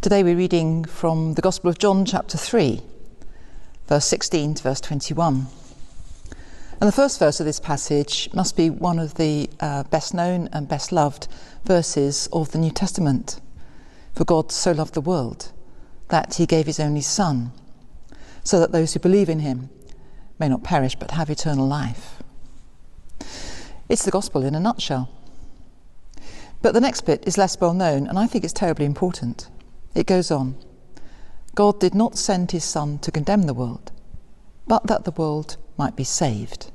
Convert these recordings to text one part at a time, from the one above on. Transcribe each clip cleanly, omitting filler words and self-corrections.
Today we're reading from the Gospel of John chapter 3, verse 16 to verse 21. And the first verse of this passage must be one of the best known and best loved verses of the New Testament. For God so loved the world that he gave his only Son, so that those who believe in him may not perish but have eternal life. It's the gospel in a nutshell. But the next bit is less well known, and I think it's terribly important. It goes on, God did not send his Son to condemn the world, but that the world might be saved.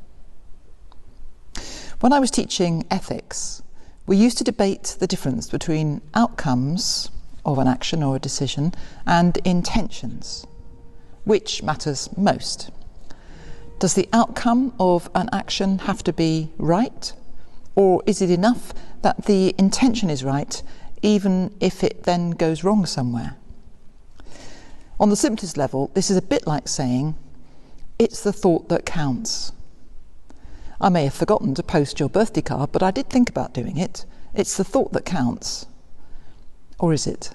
When I was teaching ethics, we used to debate the difference between outcomes of an action or a decision and intentions. Which matters most? Does the outcome of an action have to be right? Or is it enough that the intention is right, even if it then goes wrong somewhere? On the simplest level, this is a bit like saying, it's the thought that counts. I may have forgotten to post your birthday card, but I did think about doing it. It's the thought that counts. Or is it?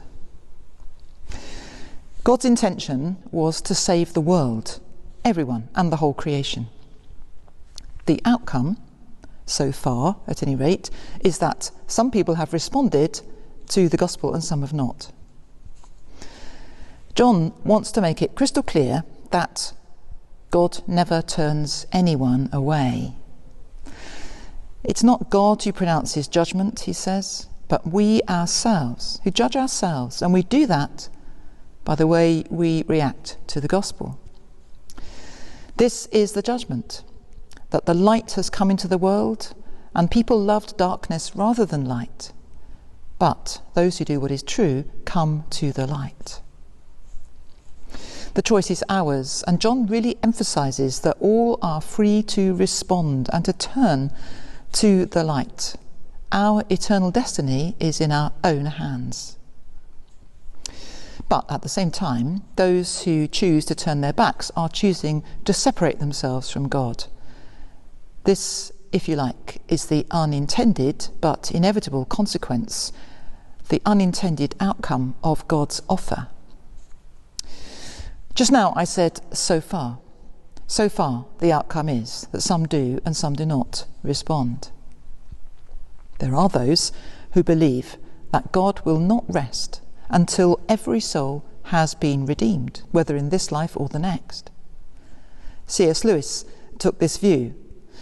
God's intention was to save the world, everyone, and the whole creation. The outcome, so far at any rate, is that some people have responded to the gospel and some have not. John wants to make it crystal clear that God never turns anyone away. It's not God who pronounces judgment, he says, but we ourselves, who judge ourselves, and we do that by the way we react to the gospel. This is the judgment, that the light has come into the world, and people loved darkness rather than light. But those who do what is true come to the light. The choice is ours, and John really emphasises that all are free to respond and to turn to the light. Our eternal destiny is in our own hands. But at the same time, those who choose to turn their backs are choosing to separate themselves from God. This, if you like, is the unintended but inevitable consequence, the unintended outcome of God's offer. Just now I said so far. So far the outcome is that some do and some do not respond. There are those who believe that God will not rest until every soul has been redeemed, whether in this life or the next. C.S. Lewis took this view,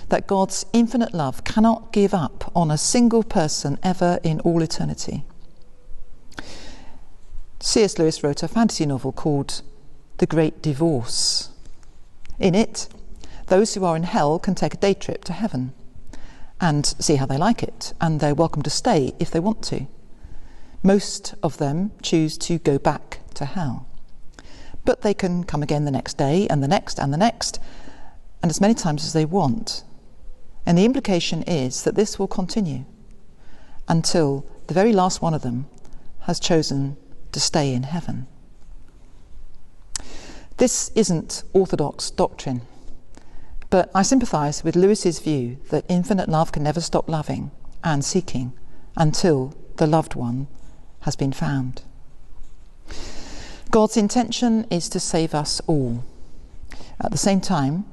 that God's infinite love cannot give up on a single person ever in all eternity. C.S. Lewis wrote a fantasy novel called The Great Divorce. In it, those who are in hell can take a day trip to heaven and see how they like it, and they're welcome to stay if they want to. Most of them choose to go back to hell. But they can come again the next day, and the next, and the next, and as many times as they want. And the implication is that this will continue until the very last one of them has chosen to stay in heaven. This isn't orthodox doctrine, but I sympathise with Lewis's view that infinite love can never stop loving and seeking until the loved one has been found. God's intention is to save us all. At the same time,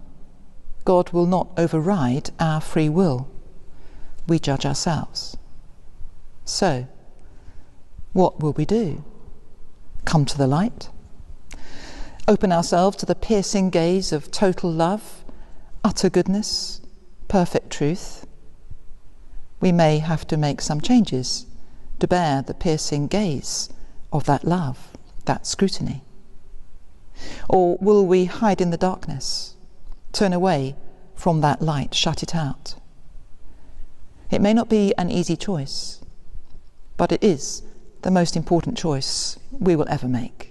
God will not override our free will. We judge ourselves. So, what will we do? Come to the light? Open ourselves to the piercing gaze of total love, utter goodness, perfect truth? We may have to make some changes to bear the piercing gaze of that love, that scrutiny. Or will we hide in the darkness, turn away from that light, shut it out? It may not be an easy choice, but it is the most important choice we will ever make.